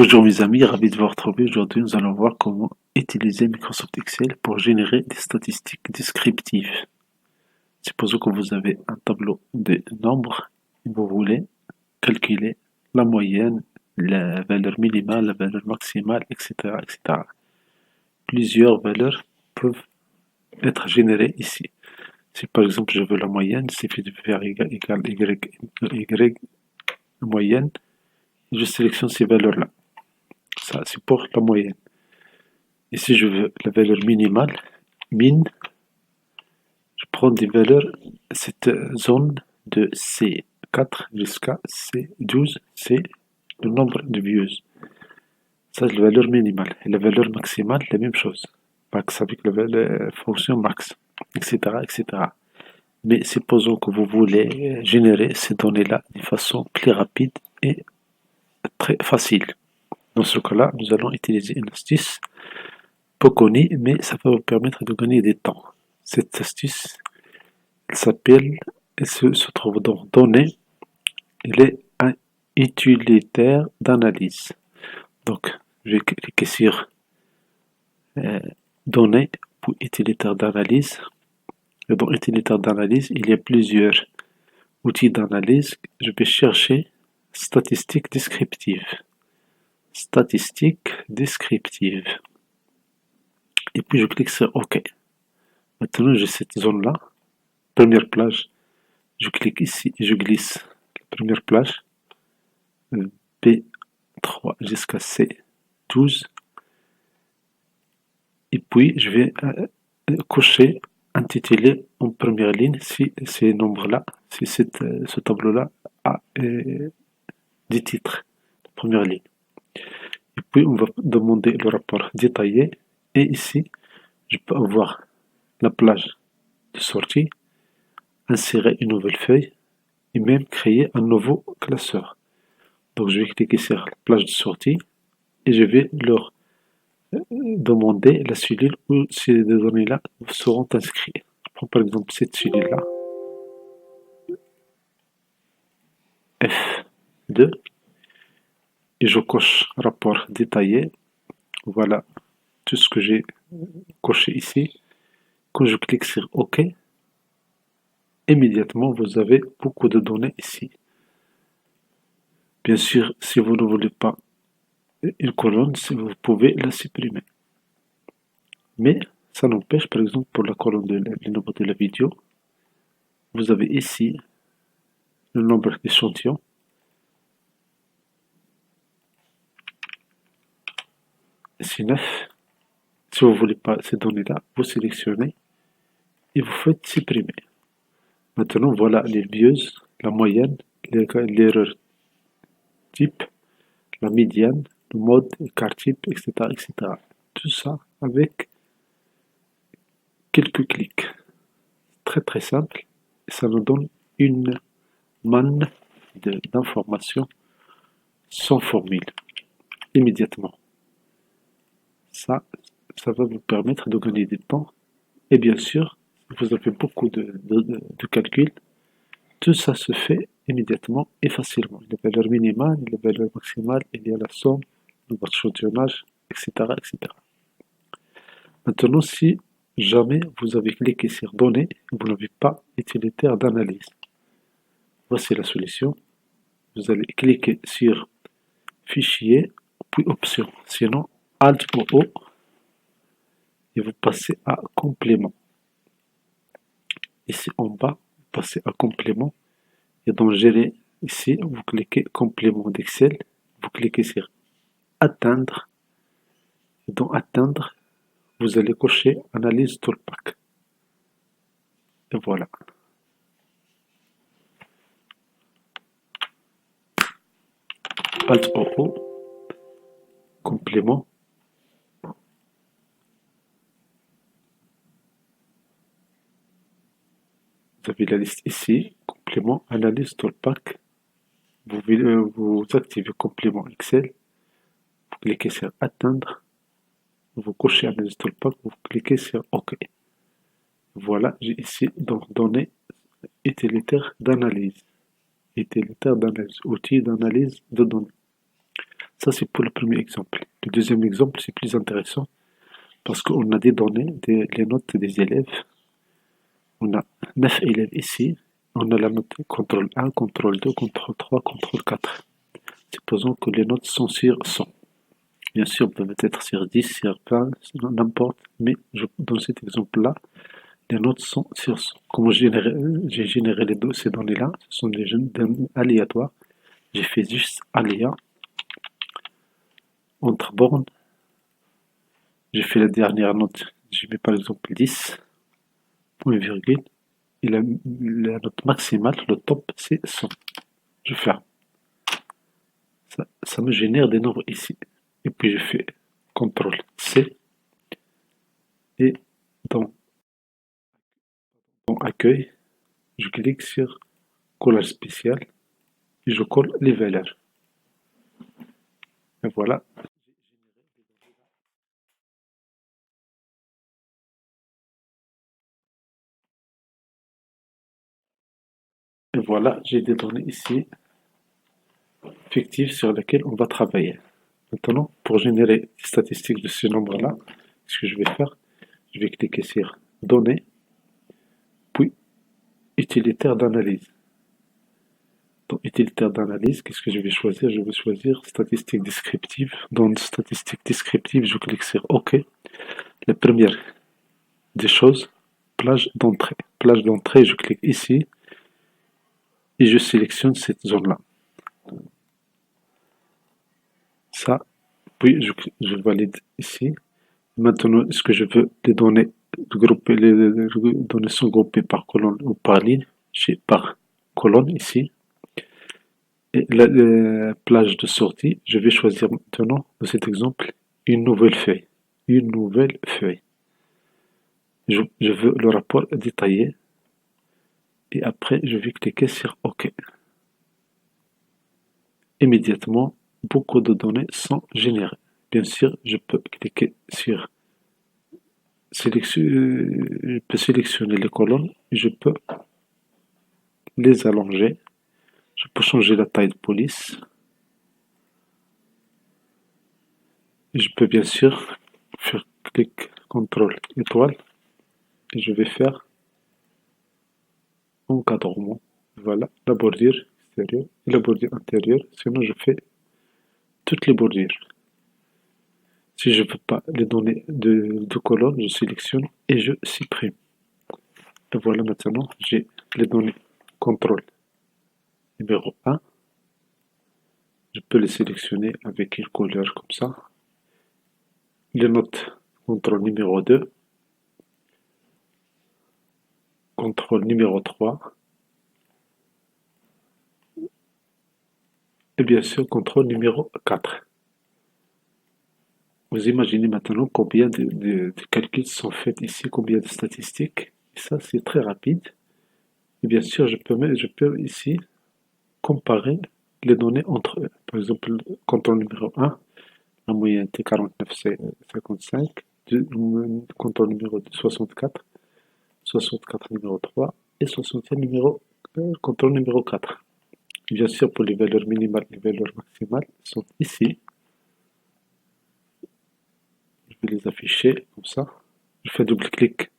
Bonjour mes amis, ravi de vous retrouver. Aujourd'hui, nous allons voir comment utiliser Microsoft Excel pour générer des statistiques descriptives. Supposons que vous avez un tableau de nombres et vous voulez calculer la moyenne, la valeur minimale, la valeur maximale, etc., etc. Plusieurs valeurs peuvent être générées ici. Si par exemple je veux la moyenne, il suffit de faire égal, y, moyenne, et je sélectionne ces valeurs-là. Ça, c'est pour la moyenne. Et si je veux la valeur minimale, min, je prends des valeurs, cette zone de C4 jusqu'à C12, c'est le nombre de views. Ça, c'est la valeur minimale. Et la valeur maximale, la même chose. Max avec la fonction max, etc., etc. Mais supposons que vous voulez générer ces données-là de façon plus rapide et très facile. Dans ce cas-là, nous allons utiliser une astuce peu connue, mais ça va vous permettre de gagner du temps. Cette astuce, elle se trouve dans Données. Elle est un utilitaire d'analyse. Donc, je vais cliquer sur Données pour utilitaire d'analyse. Et dans utilitaire d'analyse, il y a plusieurs outils d'analyse. Je vais chercher statistiques descriptives. Statistiques descriptives. Et puis je clique sur OK. Maintenant, j'ai cette zone-là. Première plage. Je clique ici et je glisse la première plage. B3 jusqu'à C12. Et puis, je vais cocher, intituler en première ligne si ces nombres-là, si ce tableau-là a des titres, première ligne. Et puis, on va demander le rapport détaillé. Et ici, je peux avoir la plage de sortie, insérer une nouvelle feuille et même créer un nouveau classeur. Donc, je vais cliquer sur la plage de sortie et je vais leur demander la cellule où ces données-là seront inscrites. Je prends par exemple cette cellule-là, F2, et je coche rapport détaillé. Voilà tout ce que j'ai coché ici. Quand je clique sur OK, immédiatement vous avez beaucoup de données ici. Bien sûr, si vous ne voulez pas une colonne, vous pouvez la supprimer. Mais ça n'empêche, par exemple, pour la colonne de nombre de la vidéo, vous avez ici le nombre d'échantillons. Ici 9. Si vous ne voulez pas ces données-là, vous sélectionnez et vous faites supprimer. Maintenant, voilà les views, la moyenne, l'erreur type, la médiane, le mode, l'écart type, etc., etc. Tout ça avec quelques clics. Très très simple. Et ça nous donne une manne d'informations sans formule, immédiatement. Ça va vous permettre de gagner du temps. Et bien sûr, vous avez beaucoup de calculs. Tout ça se fait immédiatement et facilement. Les valeurs minimales, les valeurs maximales, il y a la somme, le échantillonnage, etc., etc. Maintenant, si jamais vous avez cliqué sur Données, vous n'avez pas utilitaire d'analyse. Voici la solution. Vous allez cliquer sur Fichier, puis Options. Sinon, Alt ou O, et vous passez à Complément. Ici en bas, vous passez à Complément. Et dans Gérer, ici, vous cliquez Complément d'Excel. Vous cliquez sur Atteindre. Et dans Atteindre, vous allez cocher Analyse Toolpack. Et voilà. Alt O, complément. Vous avez la liste ici, complément, analyse Toolpack. Vous activez complément Excel. Vous cliquez sur Atteindre. Vous cochez Analyse Toolpack. Vous cliquez sur OK. Voilà, j'ai ici donc données utilitaire d'analyse. Utilitaire d'analyse, outil d'analyse de données. Ça, c'est pour le premier exemple. Le deuxième exemple, c'est plus intéressant parce qu'on a des données, les notes des élèves. On a 9 élèves ici. On a la note contrôle 1, contrôle 2, contrôle 3, contrôle 4. Supposons que les notes sont sur 100. Bien sûr, peuvent être sur 10, sur 20, n'importe. Mais dans cet exemple-là, les notes sont sur 100. Comme j'ai généré ces données-là, ce sont des données aléatoires. J'ai fait juste aléa entre bornes. J'ai fait la dernière note. J'ai mis par exemple 10, point virgule. Et la note maximale, le top, c'est 100. Je ferme. Ça me génère des nombres ici. Et puis je fais CTRL C. Et dans accueil, je clique sur collage spécial. Et je colle les valeurs. Et voilà. Et voilà, j'ai des données ici fictives sur lesquelles on va travailler. Maintenant, pour générer des statistiques de ce nombre-là, ce que je vais faire, je vais cliquer sur Données, puis Utilitaire d'analyse. Dans Utilitaire d'analyse, qu'est-ce que je vais choisir? Je vais choisir Statistiques descriptives. Dans Statistiques descriptives, je clique sur OK. La première des choses, plage d'entrée. Plage d'entrée, je clique ici et je sélectionne cette zone-là. Ça, puis je valide ici. Maintenant, est-ce que je veux les données grouper, les données sont groupées par colonne ou par ligne? J'ai par colonne ici. Et la plage de sortie, je vais choisir maintenant, dans cet exemple, une nouvelle feuille. Une nouvelle feuille. Je veux le rapport détaillé. Et après, je vais cliquer sur OK. Immédiatement, beaucoup de données sont générées. Bien sûr, je peux cliquer sur je peux sélectionner les colonnes et je peux les allonger. Je peux changer la taille de police. Et je peux bien sûr faire clic, contrôle, étoile. Et je vais faire encadrement. Voilà, la bordure extérieure et la bordure intérieure. Sinon, je fais toutes les bordures. Si je ne veux pas les données de colonnes, je sélectionne et je supprime. Et voilà, maintenant, j'ai les données contrôle numéro 1. Je peux les sélectionner avec une couleur comme ça. Les notes contrôle numéro 2. Contrôle numéro 3. Et bien sûr, contrôle numéro 4. Vous imaginez maintenant combien de calculs sont faits ici, combien de statistiques. Et ça, c'est très rapide. Et bien sûr, je peux ici comparer les données entre eux. Par exemple, contrôle numéro 1, la moyenne était 49,55. Contrôle numéro 2, 64. 64 numéro 3 et 61 contrôle numéro 4. Bien sûr, pour les valeurs minimales et les valeurs maximales sont ici. Je vais les afficher comme ça. Je fais double-clic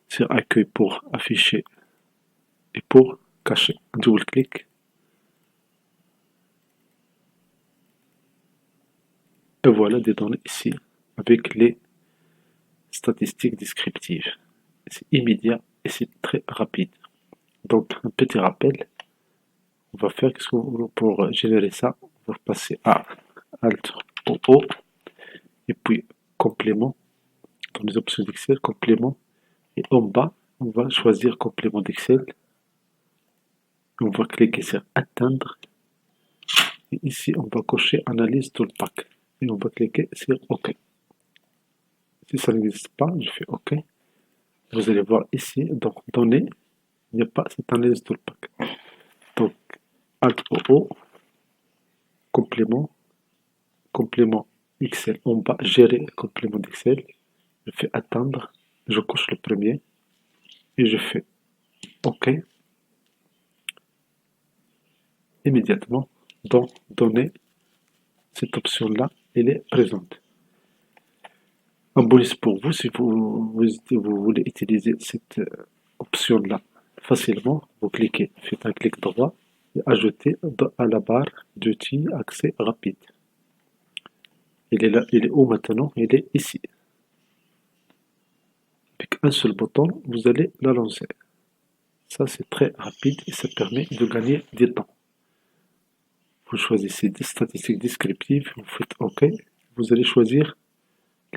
sur accueil pour afficher et pour cacher. Double-clic. Et voilà des données ici avec les statistiques descriptives. C'est immédiat et c'est très rapide. Donc, un petit rappel. On va faire pour générer ça. On va passer à Alt O et puis complément. Dans les options d'Excel, complément. Et en bas, on va choisir complément d'Excel. On va cliquer sur atteindre. Et ici, on va cocher analyse tout le pack. Et on va cliquer sur OK. Si ça n'existe pas, je fais OK. Vous allez voir ici, dans données, il n'y a pas cette analyse tout le pack. Donc, Alt O, complément, complément Excel en bas, gérer complément d'Excel. Je fais atteindre. Je coche le premier. Et je fais OK. Immédiatement, dans données, cette option-là, elle est présente. Un bonus pour vous, si vous voulez utiliser cette option-là facilement, vous cliquez, faites un clic droit et ajoutez à la barre d'outils accès rapide. Il est là, il est où maintenant? Il est ici. Avec un seul bouton, vous allez la lancer. Ça, c'est très rapide et ça permet de gagner du temps. Vous choisissez des statistiques descriptives, vous faites OK. Vous allez choisir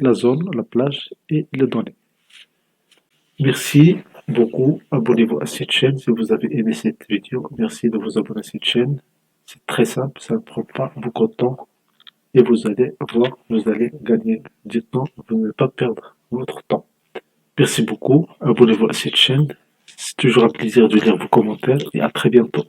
la zone, la plage et les données. Merci beaucoup. Abonnez-vous à cette chaîne si vous avez aimé cette vidéo. Merci de vous abonner à cette chaîne. C'est très simple, ça ne prend pas beaucoup de temps. Et vous allez voir, vous allez gagner du temps, vous n'allez pas perdre votre temps. Merci beaucoup. Abonnez-vous à cette chaîne. C'est toujours un plaisir de lire vos commentaires et à très bientôt.